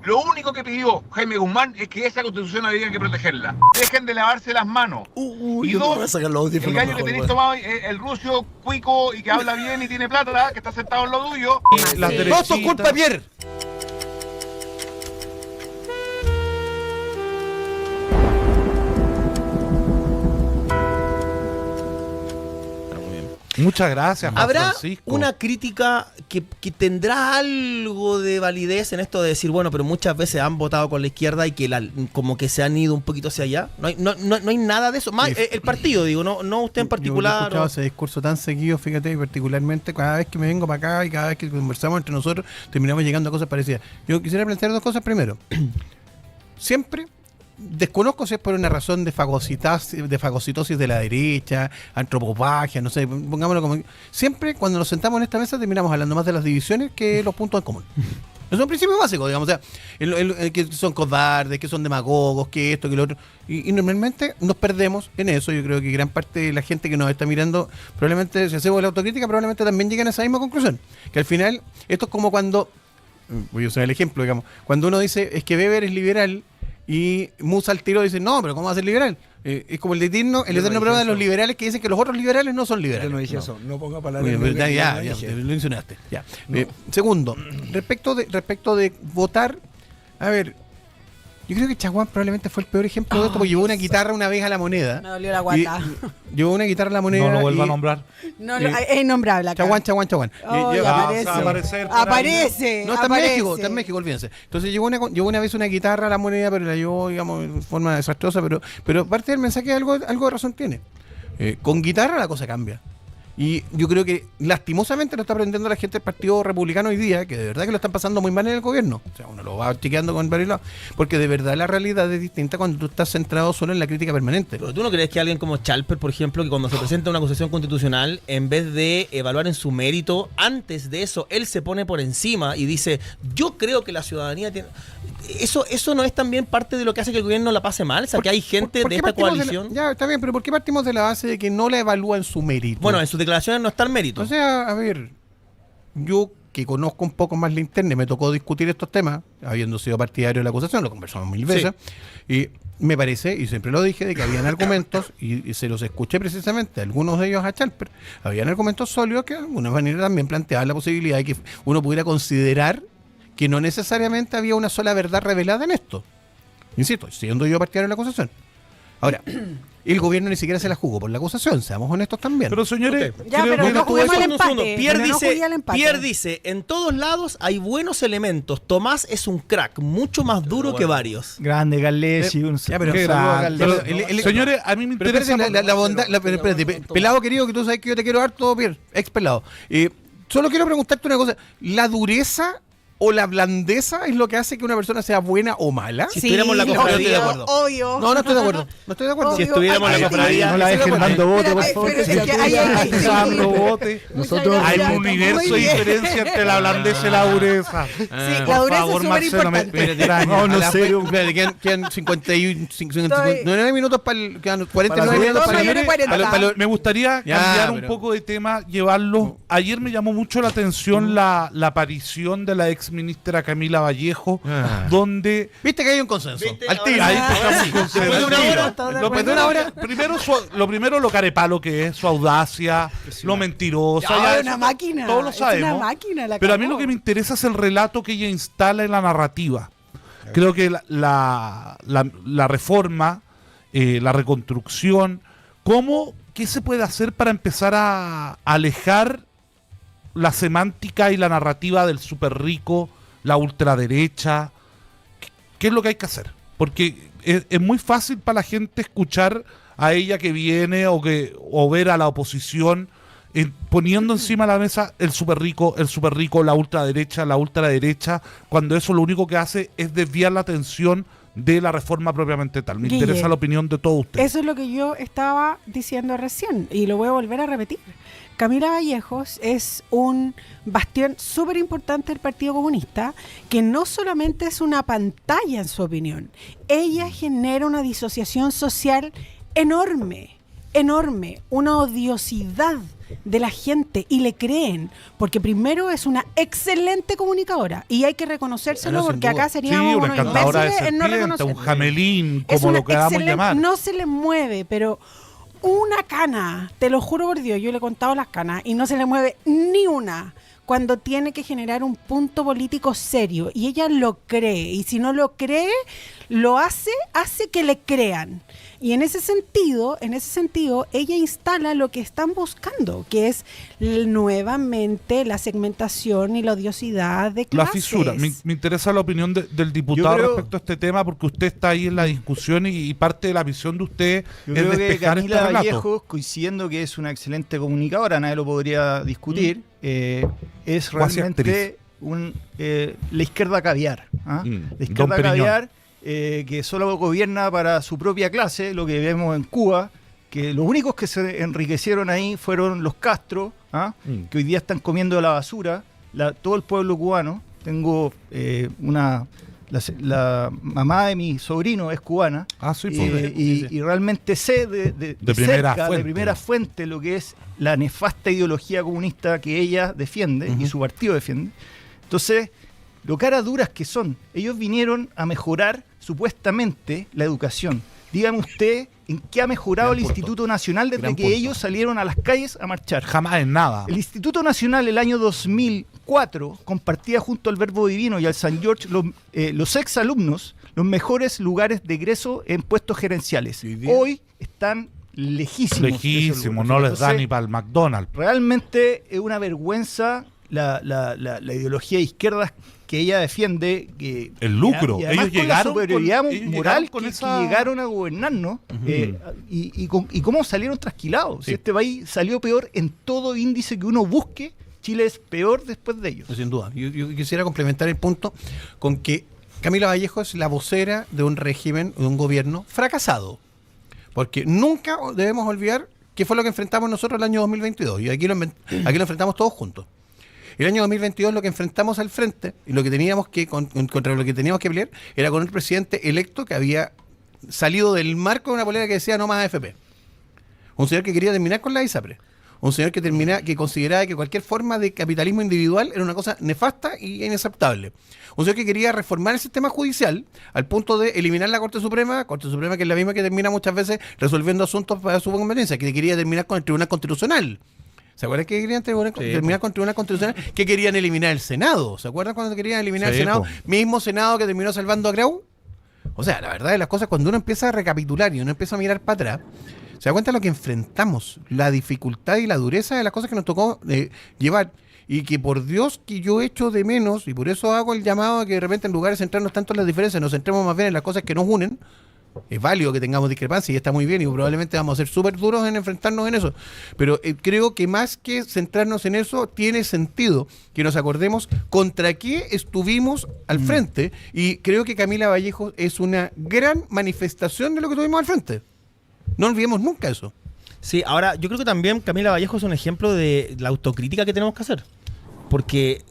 Lo único que pidió Jaime Guzmán es que esa constitución había que protegerla. Dejen de lavarse las manos. Y dos, el gallo que tenéis tomado, el ruso cuico y que habla bien y tiene plata, que está sentado en lo tuyo. Todo esto es culpa de Pierre. Muchas gracias, Juan ¿Habrá Francisco. una crítica que tendrá algo de validez en esto de decir, bueno, pero muchas veces han votado con la izquierda y que como que se han ido un poquito hacia allá? No hay nada de eso. Más, el partido, digo, no usted en particular. Yo he escuchado ese discurso tan seguido, fíjate, y particularmente cada vez que me vengo para acá y cada vez que conversamos entre nosotros, terminamos llegando a cosas parecidas. Yo quisiera plantear dos cosas primero. Siempre desconozco si es por una razón de fagocitosis de la derecha, antropofagia, no sé, pongámoslo como... Siempre cuando nos sentamos en esta mesa terminamos hablando más de las divisiones que los puntos en común. Es un principio básico, digamos, o sea, que son cobardes, que son demagogos, que esto, que lo otro. Y normalmente nos perdemos en eso. Yo creo que gran parte de la gente que nos está mirando, probablemente, si hacemos la autocrítica, probablemente también lleguen a esa misma conclusión. Que al final, esto es como cuando, voy a usar el ejemplo, digamos, cuando uno dice, es que Weber es liberal, y Musa al tiro dice, no, pero ¿cómo va a ser liberal? Es como el eterno problema de los liberales que dicen que los otros liberales no son liberales. Yo no dije eso, no ponga palabras. Ya, lo mencionaste. Ya. No. Segundo, respecto de votar, a ver, yo creo que Chaguán probablemente fue el peor ejemplo de esto, porque llevó una guitarra una vez a La Moneda. Me dolió la guata. Llevó una guitarra a La Moneda. No lo vuelva a nombrar. No, es innombrable acá. Chaguán. Aparece. No, está en México, olvídense. Entonces llevó una vez una guitarra a La Moneda, pero la llevó, digamos, en forma desastrosa, pero parte del mensaje algo de razón tiene. Con guitarra la cosa cambia. Y yo creo que lastimosamente lo está aprendiendo la gente del Partido Republicano hoy día, que de verdad que lo están pasando muy mal en el gobierno. O sea, uno lo va chequeando con varios lados, porque de verdad la realidad es distinta cuando tú estás centrado solo en la crítica permanente. Pero ¿tú no crees que alguien como Chalper, por ejemplo, que cuando se presenta una acusación constitucional, en vez de evaluar en su mérito, antes de eso, él se pone por encima y dice, yo creo que la ciudadanía tiene... ¿Eso no es también parte de lo que hace que el gobierno la pase mal? O sea, que hay gente de esta coalición... Ya, está bien, pero ¿por qué partimos de la base de que no la evalúa en su mérito? Bueno, en sus declaraciones no está el mérito. O sea, a ver, yo que conozco un poco más la interna, me tocó discutir estos temas, habiendo sido partidario de la acusación, lo conversamos mil veces, y me parece, y siempre lo dije, de que habían argumentos, y se los escuché precisamente, algunos de ellos a Chalper, habían argumentos sólidos que de alguna manera también planteaban la posibilidad de que uno pudiera considerar que no necesariamente había una sola verdad revelada en esto. Insisto, siendo yo partidario de la acusación. Ahora, el gobierno ni siquiera se la jugó por la acusación, seamos honestos también. Pero señores, ya, pero no juguemos al empate. Pierre dice, en todos lados hay buenos elementos. Tomás es un crack, mucho más duro que varios. Grande, Galesi. Señores, a mí me interesa la bondad. Pelado querido, que tú sabes que yo te quiero harto, Pierre, ex pelado. Solo quiero preguntarte una cosa. ¿La dureza o la blandeza es lo que hace que una persona sea buena o mala? Si estuviéramos en la cofradía, de acuerdo. Obvio. No estoy de acuerdo. Obvio. Si estuviéramos en la cofradía, no la dejen dando voto, por favor. Hay un universo de diferencia entre la blandeza y la dureza. Sí, la dureza es súper importante. No, serio. Quedan 59 minutos para el... Quedan 49 minutos para el... Me gustaría cambiar un poco de tema, llevarlo. Ayer me llamó mucho la atención la aparición de la ex ministra Camila Vallejo, donde... Viste que hay un consenso. Al tiro. Ahí tocamos consenso. Después de una hora. Lo primero, lo carepalo que es, su audacia, lo mentirosa. Es una máquina. Todos lo sabemos. Es una máquina, pero a mí lo que me interesa es el relato que ella instala en la narrativa. Creo que la reforma, la reconstrucción, ¿qué se puede hacer para empezar a alejar la semántica y la narrativa del súper rico, la ultraderecha? ¿Qué es lo que hay que hacer? Porque es muy fácil para la gente escuchar a ella que viene o ver a la oposición poniendo encima de la mesa el súper rico, la ultraderecha, cuando eso lo único que hace es desviar la atención de la reforma propiamente tal. Me interesa la opinión de todos ustedes. Eso es lo que yo estaba diciendo recién y lo voy a volver a repetir. Camila Vallejos es un bastión súper importante del Partido Comunista, que no solamente es una pantalla en su opinión, ella genera una disociación social enorme, una odiosidad de la gente y le creen, porque primero es una excelente comunicadora y hay que reconocérselo, sin porque duda. acá Sí, seríamos una unos encantadora de imbéciles en no serpiente, un reconocerlo. jamelín, Es como una lo queramos excelente- llamar. No se le mueve, pero una cana, te lo juro por Dios, yo le he contado las canas y no se le mueve ni una cuando tiene que generar un punto político serio y ella lo cree, y si no lo cree, lo hace que le crean. Y en ese sentido, ella instala lo que están buscando, que es nuevamente la segmentación y la odiosidad de La clases. fisura. Me interesa la opinión del diputado Yo creo- respecto a este tema, porque usted está ahí en la discusión y parte de la visión de usted Yo es creo que despejar este Camila relato. Vallejos, coincidiendo que es una excelente comunicadora, nadie lo podría discutir, es Cuasi realmente la izquierda caviar. ¿ah? Mm, La Don izquierda Periñón. caviar que solo gobierna para su propia clase, lo que vemos en Cuba, que los únicos que se enriquecieron ahí fueron los Castro, ¿ah? Mm. Que hoy día están comiendo la basura, todo el pueblo cubano. Tengo la mamá de mi sobrino es cubana. Ah, sí, Y, pues. y realmente sé de primera cerca, fuente. de primera fuente lo que es la nefasta ideología comunista que ella defiende y su partido defiende. Entonces, lo caras duras que son, ellos vinieron a mejorar supuestamente la educación. Dígame usted en qué ha mejorado Gran el punto. Instituto Nacional desde Gran que punto. ellos salieron a las calles a marchar. Jamás en nada. El Instituto Nacional el año 2004 compartía junto al Verbo Divino y al San George los exalumnos los mejores lugares de egreso en puestos gerenciales. ¿Y hoy día? Hoy están lejísimos. de esos Lejísimo, lugares. no les da Entonces, ni para el McDonald's. Realmente es una vergüenza la ideología de izquierdas que ella defiende. El lucro. Y además Ellos con llegaron la superioridad con- ellos moral llegaron con que esa- llegaron a gobernarnos y cómo salieron trasquilados. Sí. Si este país salió peor en todo índice que uno busque, Chile es peor después de ellos. Sin duda. Yo quisiera complementar el punto con que Camila Vallejo es la vocera de un régimen, de un gobierno fracasado. Porque nunca debemos olvidar qué fue lo que enfrentamos nosotros el año 2022. Y aquí lo enfrentamos todos juntos. El año 2022 lo que enfrentamos al frente y lo que teníamos que contra lo que teníamos que pelear era con un presidente electo que había salido del marco de una política que decía no más AFP. Un señor que quería terminar con la ISAPRE. Un señor que consideraba que cualquier forma de capitalismo individual era una cosa nefasta y inaceptable. Un señor que quería reformar el sistema judicial al punto de eliminar la Corte Suprema que es la misma que termina muchas veces resolviendo asuntos para su conveniencia, que quería terminar con el Tribunal Constitucional. ¿Se acuerdan que querían terminar con el Tribunal Constitucional? Que querían eliminar el Senado. ¿Se acuerdan cuando querían eliminar el Sí, Senado? po. Mismo Senado que terminó salvando a Grau. O sea, la verdad de las cosas, cuando uno empieza a recapitular y uno empieza a mirar para atrás, se da cuenta de lo que enfrentamos, la dificultad y la dureza de las cosas que nos tocó llevar. Y que por Dios que yo echo de menos, y por eso hago el llamado a que de repente en lugar de centrarnos tanto en las diferencias, nos centremos más bien en las cosas que nos unen. Es válido que tengamos discrepancias y está muy bien y probablemente vamos a ser súper duros en enfrentarnos en eso. Pero creo que más que centrarnos en eso, tiene sentido que nos acordemos contra qué estuvimos al frente. Y creo que Camila Vallejo es una gran manifestación de lo que tuvimos al frente. No olvidemos nunca eso. Sí, ahora yo creo que también Camila Vallejo es un ejemplo de la autocrítica que tenemos que hacer. Porque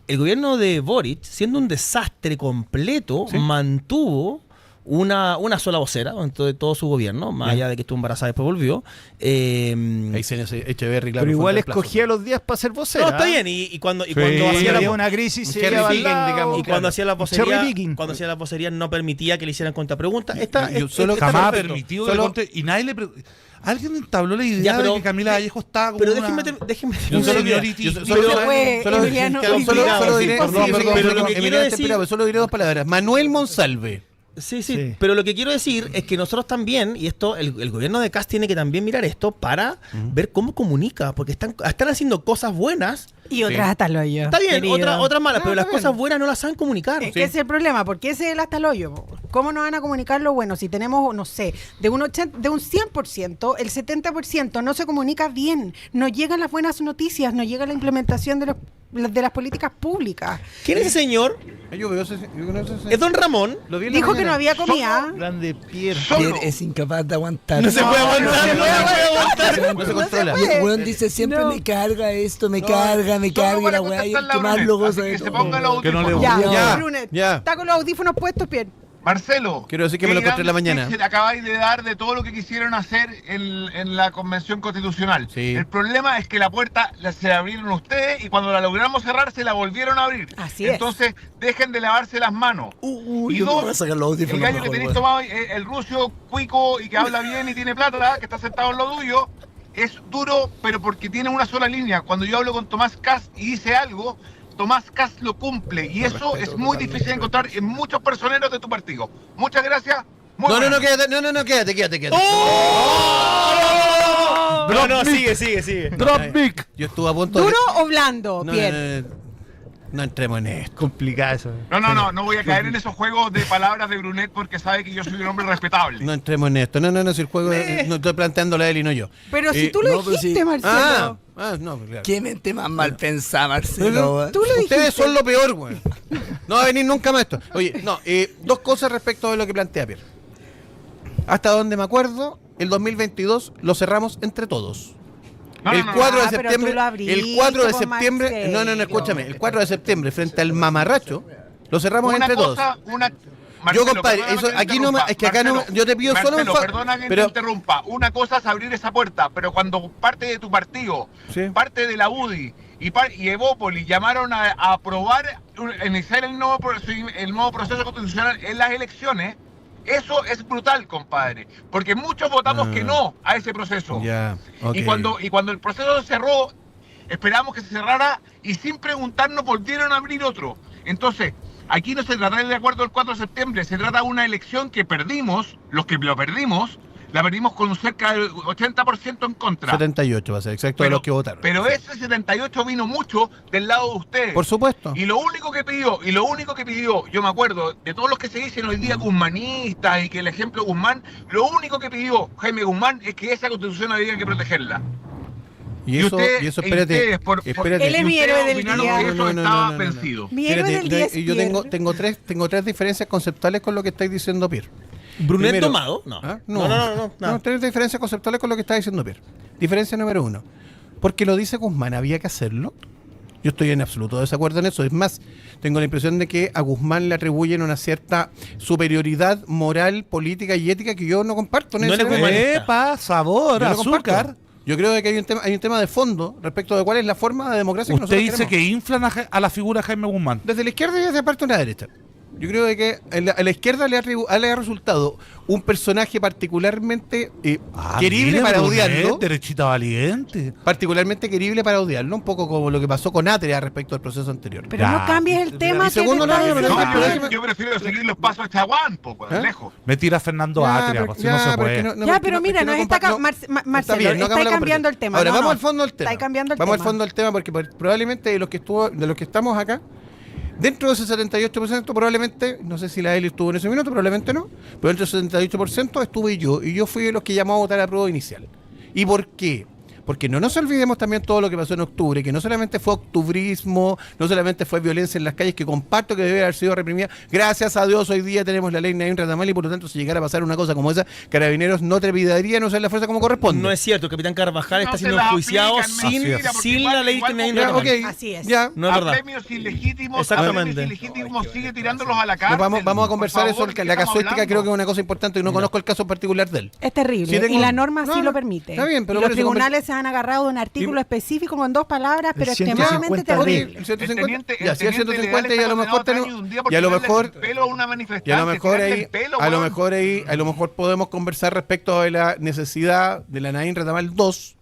el gobierno de Boric, siendo un desastre completo, Sí. mantuvo una sola vocera dentro de todo su gobierno, más allá de que estuvo embarazada y después volvió. Ahí se Echeverry, claro. Pero igual fue el reemplazo. escogía los días para ser vocera. No, está bien, y cuando Sí. hacía Si la había una crisis, se cherry iba al picking, lado, digamos, y claro. cuando hacía la Cherry vocería, picking. cuando hacía la vocería no permitía que le hicieran contrapreguntas. Yo solo- está Jamás perfecto. permitido Solo- y nadie le alguien entabló la idea Ya, pero- de que Camila Vallejo estaba como Pero una... déjenme Yo solo diré- Seniority. yo Pero- solo- fue solo- Emiliano solo- Olvidado, solo es diré- imposible. perdón, Pero lo que Emiliano, quiero decir- Tempirado, solo diré dos palabras. Manuel Monsalve. Sí, sí, Sí. pero lo que quiero decir es que nosotros también, y esto, el gobierno de Kast tiene que también mirar esto para ver cómo comunica, porque están haciendo cosas buenas. Y otras hasta el hoyo. Está bien, querido. otras malas, No, pero las está bien. cosas buenas no las saben comunicar. Es que ese es el problema, porque ese es el hasta el hoyo. Po. ¿Cómo nos van a comunicar lo bueno? Si tenemos, no sé, de un 100%, el 70% no se comunica bien. No llegan las buenas noticias, no llega la implementación de las políticas públicas. ¿Quién es ese señor? Yo veo ese. Yo conozco ese- Es don Ramón. Lo vi en la Dijo que no mañana. había comida. Grande Pierre. Solo. Pierre Es incapaz de aguantar. No se puede aguantar, no se puede aguantar. No se controla. Y el weón dice siempre No. me carga esto, me No, carga, y solo para la weá, y contestar el la que más Brunet, lo así goza de que se todo. ponga los Que no le audífonos. Ya, Ya, Brunet. ya. Está con los audífonos puestos, Pierre. Marcelo, Quiero decir que me lo encontré en la mañana. Se acabáis de dar de todo lo que quisieron hacer en la Convención Constitucional. Sí. El problema es que la puerta se la abrieron ustedes y cuando la logramos cerrar se la volvieron a abrir. Así es. Entonces, dejen de lavarse las manos. Y yo me dos, voy a sacar los el audífonos gallo mejor, que tenéis weón. tomado, el ruso cuico y que habla bien y tiene plata, que está sentado en lo tuyo, es duro, pero porque tiene una sola línea. Cuando yo hablo con Tomás Kass y dice algo, Tomás Kass lo cumple y eso es muy difícil de encontrar en muchos personeros de tu partido. Muchas gracias. Muy No, buenas. quédate, quédate. No, sigue. Drop mic. Yo estuve a punto de... ¿Duro o blando, No, Pierre? no entremos en esto. Complicado eso. No voy a caer en esos juegos de palabras de Brunet porque sabe que yo soy un hombre respetable. No entremos en esto. No, si el juego... No estoy planteándolo a él y no yo. Pero si tú lo no, pero dijiste, sí. Marcelo. No, pues claro. Qué mente más mal pensada, Marcelo. weón. Tú lo Ustedes dijiste. son lo peor, güey. No va a venir nunca más esto. Oye, dos cosas respecto de lo que plantea Pierre. Hasta donde me acuerdo, el 2022 lo cerramos entre todos. El 4 de Ah, pero septiembre, tú lo abriste, el 4 de pues, septiembre, Marcelo. escúchame, el 4 de septiembre frente al mamarracho, lo cerramos Una entre todos. cosa, Yo, compadre, eso, aquí no, es que acá no, yo te pido solo Marcelo, un perdona que pero te interrumpa. Una cosa es abrir esa puerta, pero cuando parte de tu partido, Sí. parte de la UDI y Evópolis llamaron a aprobar, iniciar el nuevo proceso constitucional en las elecciones, eso es brutal, compadre. Porque muchos votamos que no a ese proceso. ya, ok. Y cuando el proceso se cerró, esperamos que se cerrara y sin preguntarnos volvieron a abrir otro. Entonces, aquí no se trata del acuerdo del 4 de septiembre, se trata de una elección que perdimos, los que lo perdimos, la perdimos con cerca del 80% en contra. 78 va a ser exacto de los que votaron. Pero Sí. ese 78 vino mucho del lado de ustedes. Por supuesto. Y lo único que pidió, yo me acuerdo, de todos los que se dicen hoy día guzmanistas y que el ejemplo Guzmán, lo único que pidió Jaime Guzmán es que esa constitución había que protegerla. Y eso, espérate, espérate. Él es mi héroe del opinaron día. que eso No. estaba vencido. Mi héroe del día es Yo Pierre. tengo tres diferencias conceptuales con lo que estáis diciendo, Pierre. ¿Brunet Primero- tomado? No. ¿Ah? No. Tres diferencias conceptuales con lo que está diciendo Pierre. Diferencia número 1. Porque lo dice Guzmán, ¿había que hacerlo? Yo estoy en absoluto desacuerdo en eso. Es más, tengo la impresión de que a Guzmán le atribuyen una cierta superioridad moral, política y ética que yo no comparto. No eres necesariamente. humanista. Epa, sabor, Yo no comparto. azúcar. Yo creo que hay un tema de fondo respecto de cuál es la forma de democracia que Usted nosotros dice queremos. que inflan a la figura de Jaime Guzmán. Desde la izquierda y desde parte de la derecha. Yo creo de que a la izquierda le ha resultado un personaje particularmente querible mire, para Brunet, odiarlo. derechita valiente. Particularmente querible para odiarlo, un poco como lo que pasó con Atria respecto al proceso anterior. Pero Ya. no cambies el tema. Y segundo, que te está no, pero diciendo no, Pierre. pero Yo prefiero seguir los pasos de Chaguán, poco, ¿Eh? lejos. Me tira Fernando Atria, pues, si no se puede. Ya, pero mira, nos está Marcelo, bien, no está hagamos la cambiando el tema. Ahora, No, vamos no. al fondo del tema. Está cambiando el vamos tema. al fondo del tema porque probablemente de los que estamos acá, dentro de ese 78%, probablemente, no sé si la Eli estuvo en ese minuto, probablemente no, pero dentro del 78% estuve yo, y yo fui de los que llamó a votar a prueba inicial. ¿Y por qué? Porque no nos olvidemos también todo lo que pasó en octubre, que no solamente fue octubrismo, no solamente fue violencia en las calles, que comparto que debe haber sido reprimida. Gracias a Dios hoy día tenemos la ley Naín Retamal y por lo tanto si llegara a pasar una cosa como esa, Carabineros no trepidaría no usar la fuerza como corresponde. No es cierto, el capitán Carvajal No está se siendo la enjuiciado aplican, sin, mentira, porque sin igual- la ley igual que Naín Ya, como- Retamal. ok, Así es. ya. No es A verdad. premios ilegítimos, Exactamente. sigue tirándolos a la cárcel. Vamos a Por conversar favor, eso, ¿de qué la estamos casuística hablando? creo que es una cosa importante y no conozco el caso particular de él. Es terrible. Sí, tengo- y la norma No, sí no, lo permite. está bien, pero y por los eso tribunales se han agarrado de un artículo específico con 2 palabras, pero El extremadamente 150 terrible. El 150, teniente- ya, si el el teniente 150 y a lo Leal mejor está tenemos, condenado a un día y a por lo tirarle mejor, el pelo a una manifestante, y a lo mejor tirarle ahí, el pelo, a lo weón. mejor ahí, a lo mejor podemos conversar respecto de la necesidad de la Naín Retamal 2,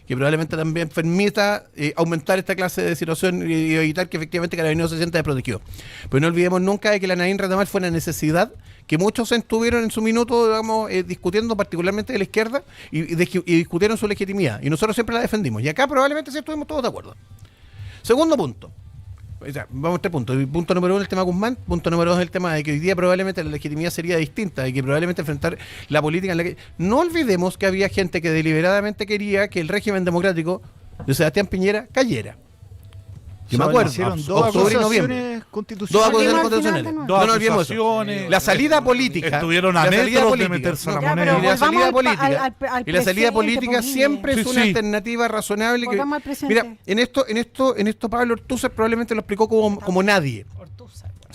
que probablemente también permita aumentar esta clase de situación y evitar que efectivamente Carabineros se sienta desprotegido. Pero no olvidemos nunca de que la Naín Retamal fue una necesidad que muchos estuvieron en su minuto, digamos, discutiendo particularmente de la izquierda y discutieron su legitimidad. Y nosotros siempre la defendimos. Y acá probablemente sí estuvimos todos de acuerdo. Segundo punto. O sea, vamos a 3 puntos. Punto número 1, el tema Guzmán. Punto número 2, el tema de que hoy día probablemente la legitimidad sería distinta y que probablemente enfrentar la política en la que... No olvidemos que había gente que deliberadamente quería que el régimen democrático de Sebastián Piñera cayera. Yo me acuerdo. Hicieron dos Octubre y noviembre. acusaciones Dos constitucionales. acusaciones Volvimos al final constitucionales. de nuevo. Dos No nos olvidemos eso. acusaciones. La salida política. Estuvieron a la salida metros de política. meterse a la Ya, moneda. pero Y la salida volvamos política, al y la salida presente, política pues, siempre Sí, es una sí. alternativa razonable. Que, Volvamos al presente. mira, en esto Pablo Ortúzar probablemente lo explicó como nadie.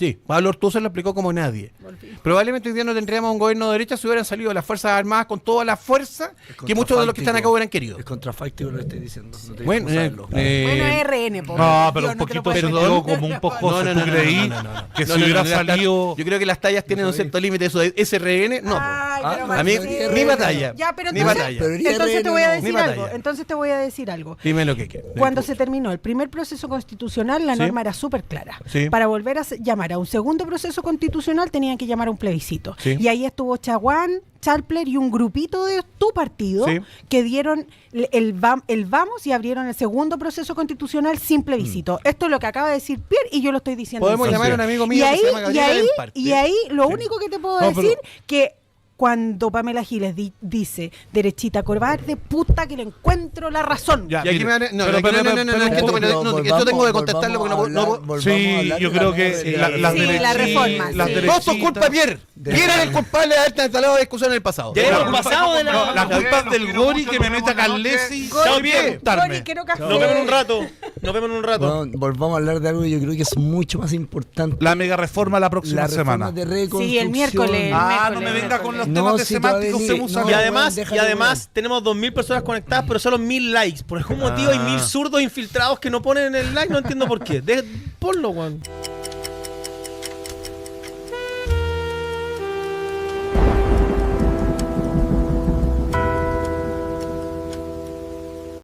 Sí, Pablo Ortúzar lo explicó como nadie. Probablemente hoy día no tendríamos un gobierno de derecha si hubieran salido las Fuerzas Armadas con toda la fuerza que muchos de los que están acá hubieran querido. Es contrafáctico lo que estoy diciendo. No te Bueno, saberlo. Bueno, es RN, po. No, pero Dios, un no te lo poquito puedes se meter. quedó como un poco. ¿Tú creí que si hubiera salido? Yo creo que las tallas tienen un cierto límite. Eso de SRN, no. Ay, pero A mí, Marcelo. ni batalla. Ya, pero Ni entonces, batalla. Pero entonces te voy a no. decir Ni algo. batalla. Entonces te voy a decir algo. Dime lo que quieras. Cuando se terminó el primer proceso constitucional, la Sí. norma era súper clara. Sí. Para volver a llamar a un segundo proceso constitucional tenían que llamar a un plebiscito. Sí. Y ahí estuvo Chaguán, Chalpler y un grupito de tu partido Sí. que dieron el vamos y abrieron el segundo proceso constitucional sin plebiscito. Esto es lo que acaba de decir Pierre y yo lo estoy diciendo. Podemos en llamar a serio. un amigo Y mío que ahí, se llama y Gabriel ahí, Alemparte. y ahí lo único que te puedo No, pero- decir que cuando Pamela Giles dice derechita cobarde, puta que le encuentro la razón. Ya, Y aquí mire, me van a- no, pero- aquí no, pero- no, no, no, pero- es que esto- Pero no, que yo tengo que contestarlo porque no. Sí, yo creo que las Sí, derechitas- la reforma, las sí. Todo esto es culpa de derechitas- Pierre. Pierre era el culpable de haberte instalado de discusión en el pasado. Ya era un pasado de la. No, la culpa es del Gori que me meta Carlesi Chao, sin Pierre. preguntarme. Gori, quiero café. Nos vemos en un rato. Nos vemos en un rato. Bueno, volvamos a hablar de algo que yo creo que es mucho más importante. La mega reforma la próxima la reforma semana. de reconstrucción. Sí, el miércoles. Ah, no miércoles, me venga con los No, temas de si todavía semánticos ni- se no, usan. Y además, déjalo, tenemos 2000 personas conectadas, pero solo 1000 likes. Por algún motivo hay 1000 zurdos infiltrados que no ponen el like, no entiendo por qué. Ponlo, weón.